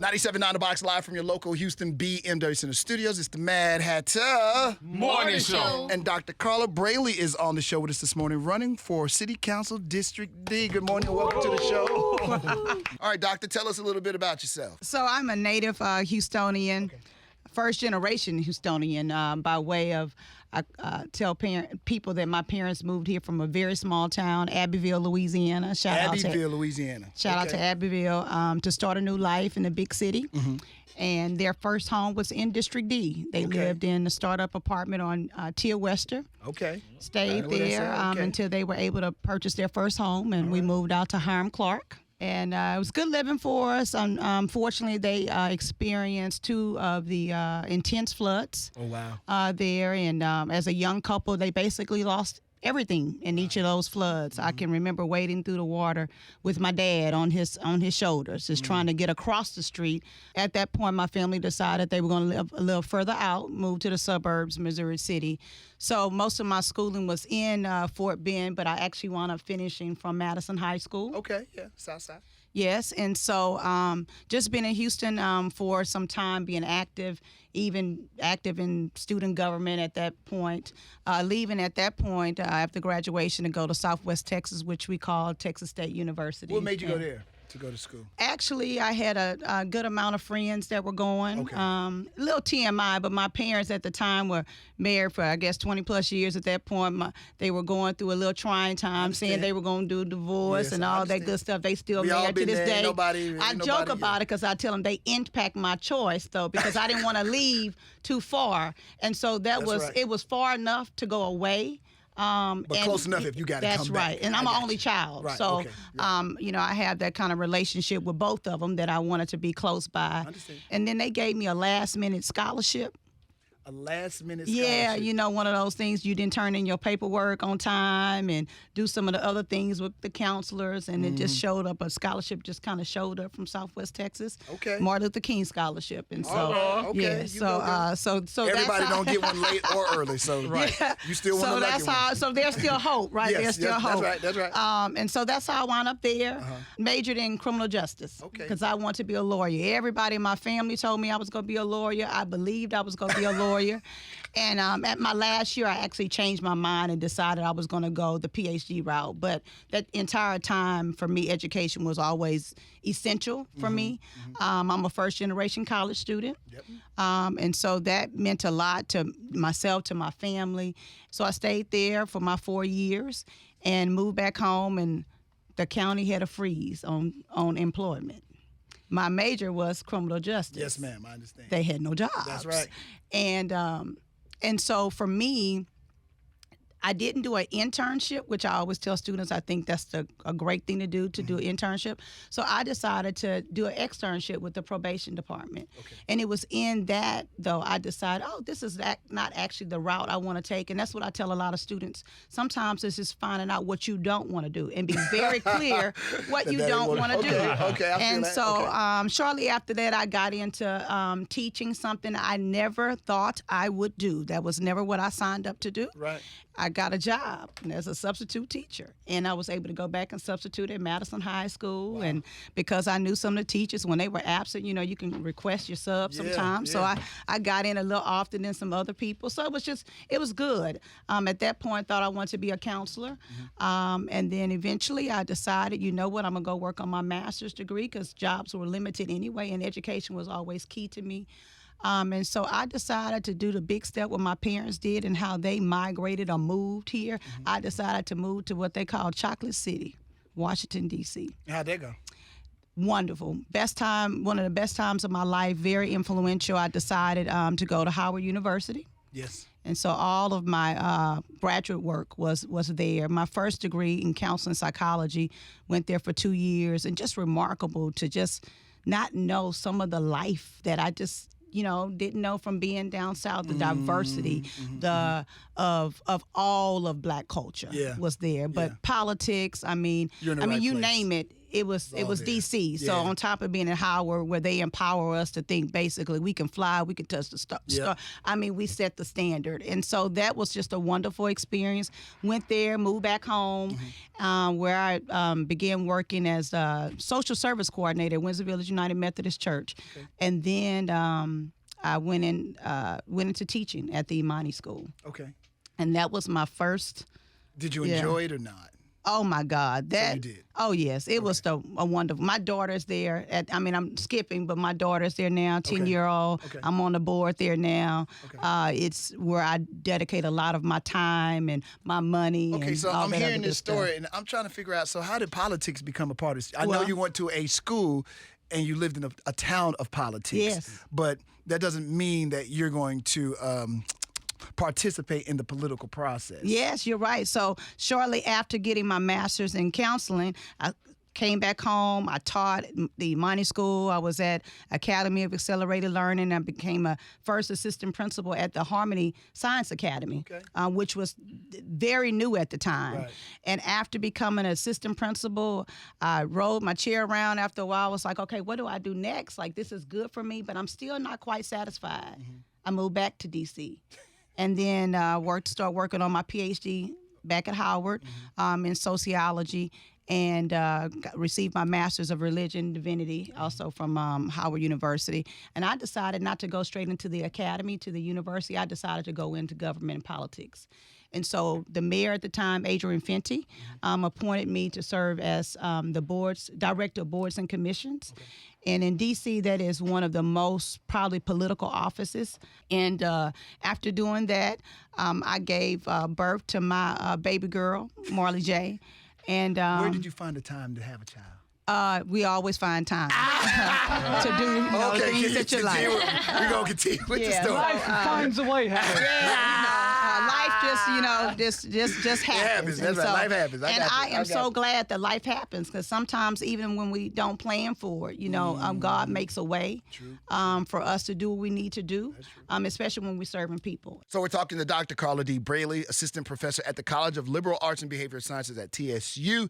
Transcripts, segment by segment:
97.9 The Box, live from your local Houston BMW Studios. It's the Madd Hatta Morning Show. And Dr. Carla Brailey is on the show with us this morning, running for City Council District D. Good morning and welcome to the show. All right, Doctor, tell us a little bit about yourself. So I'm a native Houstonian, first generation Houstonian, by way of, I tell people that my parents moved here from a very small town, Abbeville, Louisiana. Abbeville, Louisiana. Shout out to Abbeville, to start a new life in the big city. Mm-hmm. And their first home was in District D. They lived in a startup apartment on Tia Wester. Okay. Stayed there until they were able to purchase their first home, and we moved out to Hiram Clark. And it was good living for us. Unfortunately, they experienced two of the intense floods. Oh, wow. There. And as a young couple, they basically lost everything in each of those floods. I can remember wading through the water with my dad on his shoulders, just trying to get across the street. At that point, my family decided they were going to live a little further out, move to the suburbs, Missouri City. So most of my schooling was in Fort Bend, but I actually wound up finishing from Madison High School. Okay, yeah, Southside. Yes, and so just been in Houston for some time, being active, even active in student government at that point. Leaving at that point after graduation to go to Southwest Texas, which we call Texas State University. What made you go there to go to school? Actually, I had a good amount of friends that were going. Okay. A little TMI, but my parents at the time were married for, I guess, 20 plus years at that point. They were going through a little trying time, saying they were going to do divorce and all that good stuff. They still married to this day. I joke about it because I tell them they impact my choice, though, because I didn't want to leave too far. And so it was far enough to go away. But close enough if you got to come back. That's right. And I'm an only child. Right. So, okay. Yeah. I have that kind of relationship with both of them that I wanted to be close by. I understand. And then they gave me a last-minute scholarship. A last-minute scholarship? Yeah, one of those things you didn't turn in your paperwork on time and do some of the other things with the counselors, and it just showed up. A scholarship just kind of showed up from Southwest Texas. Okay. Martin Luther King scholarship. And so, okay. Yeah, so everybody don't get one late or early, so you still want to lucky one. So there's still hope, right? Yes, there's still hope. That's right. And so that's how I wound up there. Majored in criminal justice. Okay. Because I wanted to be a lawyer. Everybody in my family told me I was going to be a lawyer. I believed I was going to be a lawyer. And at my last year, I actually changed my mind and decided I was going to go the PhD route. But that entire time, for me, education was always essential for me. I'm a first-generation college student. Yep. And so that meant a lot to myself, to my family. So I stayed there for my 4 years and moved back home, and the county had a freeze on employment. My major was criminal justice. Yes, ma'am, I understand. They had no jobs. That's right. And so for me, I didn't do an internship, which I always tell students I think that's a great thing to do an internship. So I decided to do an externship with the probation department. Okay. And it was in that, though, I decided, this is not actually the route I want to take. And that's what I tell a lot of students. Sometimes it's just finding out what you don't want to do and be very clear what you don't want to do. Okay, I feel and that. So shortly after that, I got into teaching, something I never thought I would do. That was never what I signed up to do. Right. I got a job as a substitute teacher, and I was able to go back and substitute at Madison High School. Wow. And because I knew some of the teachers, when they were absent, you can request your sub sometimes. Yeah. So I got in a little often than some other people. So it was good. At that point, thought I wanted to be a counselor. And then eventually I decided, I'm going to go work on my master's degree because jobs were limited anyway, and education was always key to me. And so I decided to do the big step what my parents did and how they migrated or moved here. I decided to move to what they call Chocolate City, Washington, D.C. How'd that go? Wonderful. Best time, one of the best times of my life, very influential. I decided to go to Howard University. Yes. And so all of my graduate work was there. My first degree in counseling psychology went there for 2 years, and just remarkable to just not know some of the life that I just didn't know from being down south. The diversity, of all of Black culture was there. But politics, you name it it was DC. So on top of being in Howard, where they empower us to think basically we can fly, we can touch the star. I mean, we set the standard, and so that was just a wonderful experience. Went there, moved back home, where I began working as a social service coordinator at Windsor Village United Methodist Church, and then I went into teaching at the Imani School. Okay. And that was my first. Did you enjoy it or not? Oh my God! So you did. Oh yes, it was a wonderful. My daughter's there. I'm skipping, but my daughter's there now. 10-year-old. Okay. I'm on the board there now. Okay. It's where I dedicate a lot of my time and my money. Okay, and so all I'm that hearing other this stuff. story, and I'm trying to figure out. So how did politics become a part of this? I know you went to a school, and you lived in a town of politics. Yes. But that doesn't mean that you're going to participate in the political process. Yes, you're right. So shortly after getting my master's in counseling, I came back home. I taught the Imani School. I was at Academy of Accelerated Learning. I became a first assistant principal at the Harmony Science Academy, which was very new at the time. Right. And after becoming an assistant principal, I rolled my chair around after a while. I was like, okay, what do I do next? Like, this is good for me, but I'm still not quite satisfied. I moved back to D.C. and then started working on my PhD back at Howard in sociology, and received my Master's of Religion Divinity also from Howard University. And I decided not to go straight into the academy, to the university. I decided to go into government and politics. And so the mayor at the time, Adrian Fenty, appointed me to serve as the director of boards and commissions. And in D.C., that is one of the most probably political offices. And after doing that, I gave birth to my baby girl, Marley J. And where did you find the time to have a child? We always find time to do things that you like. We're going to continue with the story. Life finds a way. Life just happens. That's right. Life happens. I am so glad that life happens, because sometimes even when we don't plan for it, God makes a way for us to do what we need to do, especially when we're serving people. So we're talking to Dr. Carla D. Brailey, assistant professor at the College of Liberal Arts and Behavioral Sciences at TSU.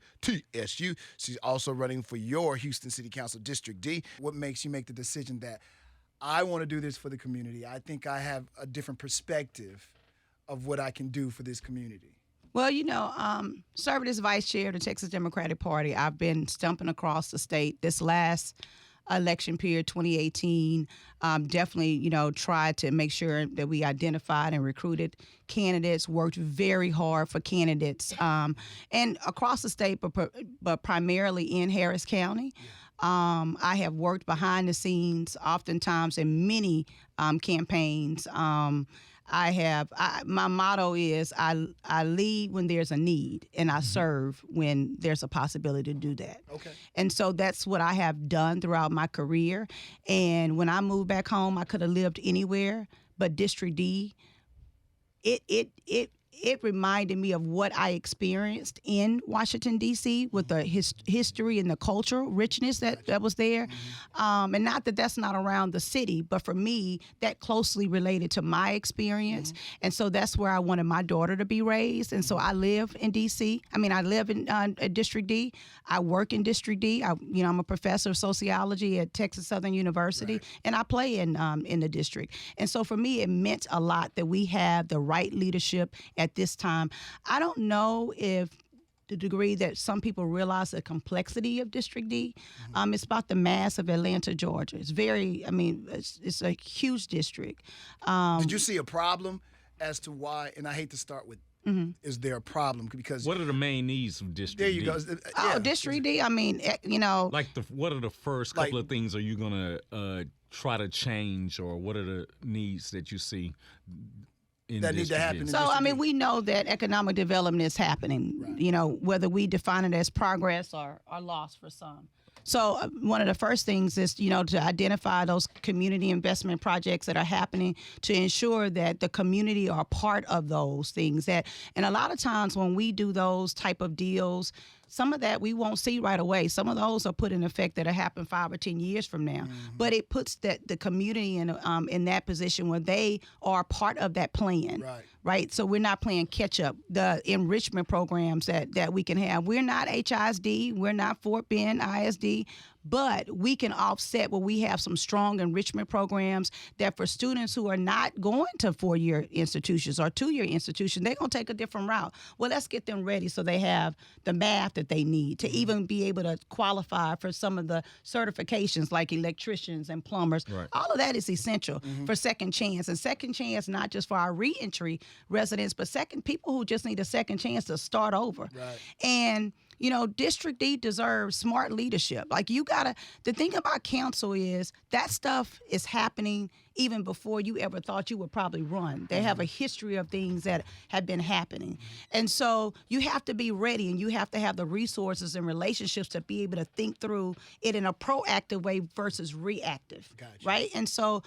She's also running for your Houston City Council District D. What makes you make the decision that I want to do this for the community? I think I have a different perspective of what I can do for this community. Well, serving as vice chair of the Texas Democratic Party, I've been stumping across the state. This last election period, 2018, definitely, tried to make sure that we identified and recruited candidates, worked very hard for candidates, and across the state, but primarily in Harris County. I have worked behind the scenes, oftentimes in many campaigns. My motto is I lead when there's a need, and I serve when there's a possibility to do that. Okay. And so that's what I have done throughout my career. And when I moved back home, I could have lived anywhere, but District D, it reminded me of what I experienced in Washington, D.C. with the history and the cultural richness that was there. And not that that's not around the city, but for me, that closely related to my experience. And so that's where I wanted my daughter to be raised. And so I live in D.C. I live in District D. I work in District D. I'm a professor of sociology at Texas Southern University, and I play in the district. And so for me, it meant a lot that we have the right leadership at this time. I don't know if the degree that some people realize the complexity of District D. It's about the mass of Atlanta, Georgia. It's it's a huge district. Did you see a problem as to why, and I hate to start with, is there a problem? Because what are the main needs of District D? There you go. District D, Like what are the first couple of things are you going to try to change, or what are the needs that you see that need to happen? So, we know that economic development is happening, whether we define it as progress or loss for some. So one of the first things is, to identify those community investment projects that are happening to ensure that the community are part of those things. And a lot of times when we do those type of deals, some of that we won't see right away. Some of those are put in effect that'll happen 5 or 10 years from now. But it puts the community in that position where they are part of that plan. right? So we're not playing catch up. The enrichment programs that we can have. We're not HISD, we're not Fort Bend ISD, but we can offset where we have some strong enrichment programs that for students who are not going to 4-year institutions or 2-year institutions, they're going to take a different route. Well, let's get them ready so they have the math that they need to even be able to qualify for some of the certifications like electricians and plumbers. Right. All of that is essential for second chance. And second chance, not just for our reentry residents, but people who just need a second chance to start over. Right. And District D deserves smart leadership. Like the thing about council is that stuff is happening even before you ever thought you would probably run. They have a history of things that have been happening. And so you have to be ready and you have to have the resources and relationships to be able to think through it in a proactive way versus reactive. Gotcha. Right? And so,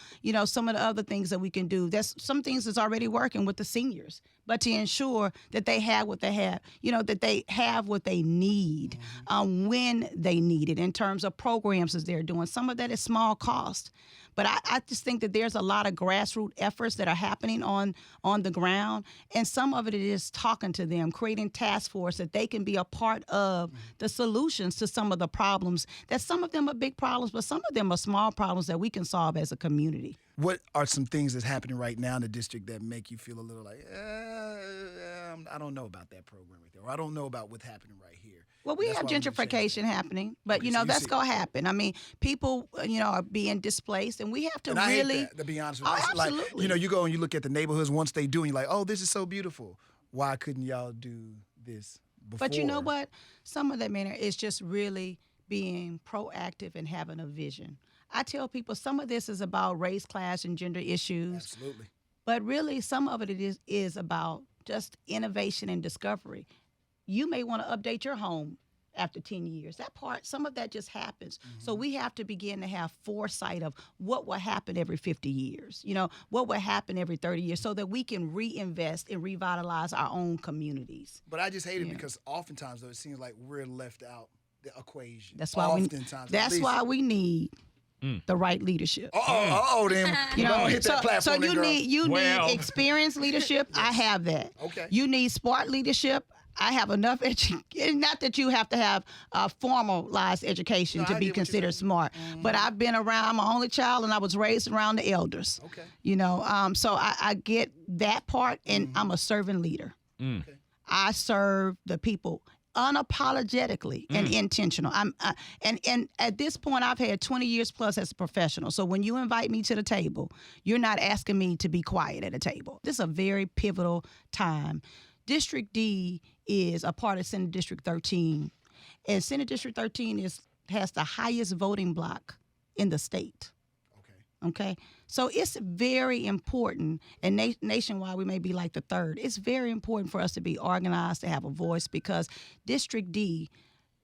some of the other things that we can do, that's some things that's already working with the seniors, but to ensure that they have what they have, that they have what they need when they need it in terms of programs that they're doing. Some of that is small cost. But I just think that there's a lot of grassroots efforts that are happening on the ground, and some of it is talking to them, creating task force that they can be a part of the solutions to some of the problems, that some of them are big problems, but some of them are small problems that we can solve as a community. What are some things that's happening right now in the district that make you feel a little like, I don't know about that program right there, or I don't know about what's happening right here? Well, we have gentrification happening, but, Okay, so that's going to happen. I mean, people, are being displaced, and we have to and I really... hate that, to be honest with you. Oh, It's like, absolutely. you go and you look at the neighborhoods once they do, and you're like, oh, this is so beautiful. Why couldn't y'all do this before? But you know what? Some of that manner is just really being proactive and having a vision. I tell people some of this is about race, class, and gender issues. Absolutely. But really, some of it is about just innovation and discovery. You may want to update your home after 10 years. Some of that just happens. So we have to begin to have foresight of what will happen every 50 years, what will happen every 30 years so that we can reinvest and revitalize our own communities. But I just hate it because oftentimes, though, it seems like we're left out the equation. That's why we need the right leadership. Then hit that platform. So you girl. need experienced leadership. Yes. I have that. Okay. You need smart leadership. I have enough education. Not that you have to have formalized education to be considered smart, but I've been around. I'm an only child, and I was raised around the elders. Okay. So I get that part, and I'm a servant leader. Okay. I serve the people unapologetically and intentional. And at this point, I've had 20 years plus as a professional. So when you invite me to the table, you're not asking me to be quiet at a table. This is a very pivotal time. District D is a part of Senate District 13, and Senate District 13 has the highest voting block in the state. Okay, so it's very important, and nationwide we may be like the third. It's very important for us to be organized, to have a voice, because District D,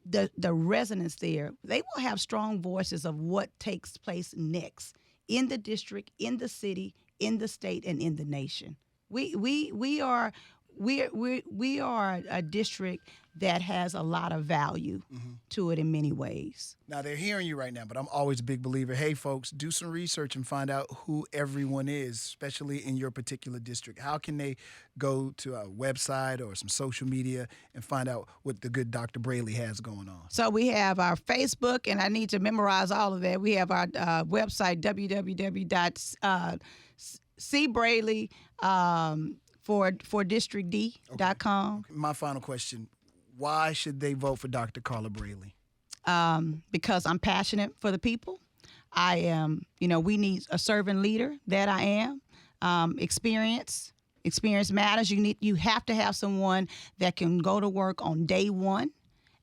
the residents there, they will have strong voices of what takes place next in the district, in the city, in the state, and in the nation. We are a district that has a lot of value to it in many ways. Now, they're hearing you right now, but I'm always a big believer. Hey, folks, do some research and find out who everyone is, especially in your particular district. How can they go to a website or some social media and find out what the good Dr. Brailey has going on? So we have our Facebook, and I need to memorize all of that. We have our website, www.cbrailey, for districtd.com. Okay. My final question, why should they vote for Dr. Carla Brailey? Because I'm passionate for the people. I am, we need a servant leader. That I am. Experience matters. You have to have someone that can go to work on day one.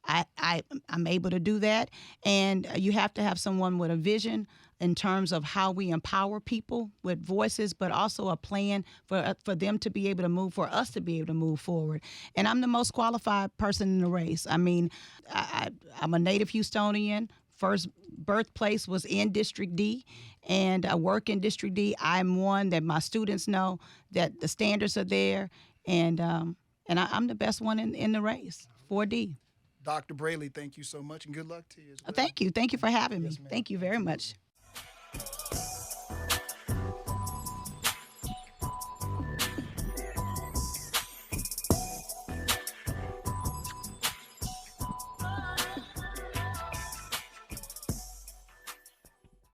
I'm able to do that. And you have to have someone with a vision in terms of how we empower people with voices, but also a plan for them to be able to move, for us to be able to move forward. And I'm the most qualified person in the race. I mean, I'm a native Houstonian. First birthplace was in District D, and I work in District D. I'm one that my students know that the standards are there, and I'm the best one in the race, 4D. Dr. Brailey, thank you so much, and good luck to you as well. Thank you. Thank you for having me. Thank you very much.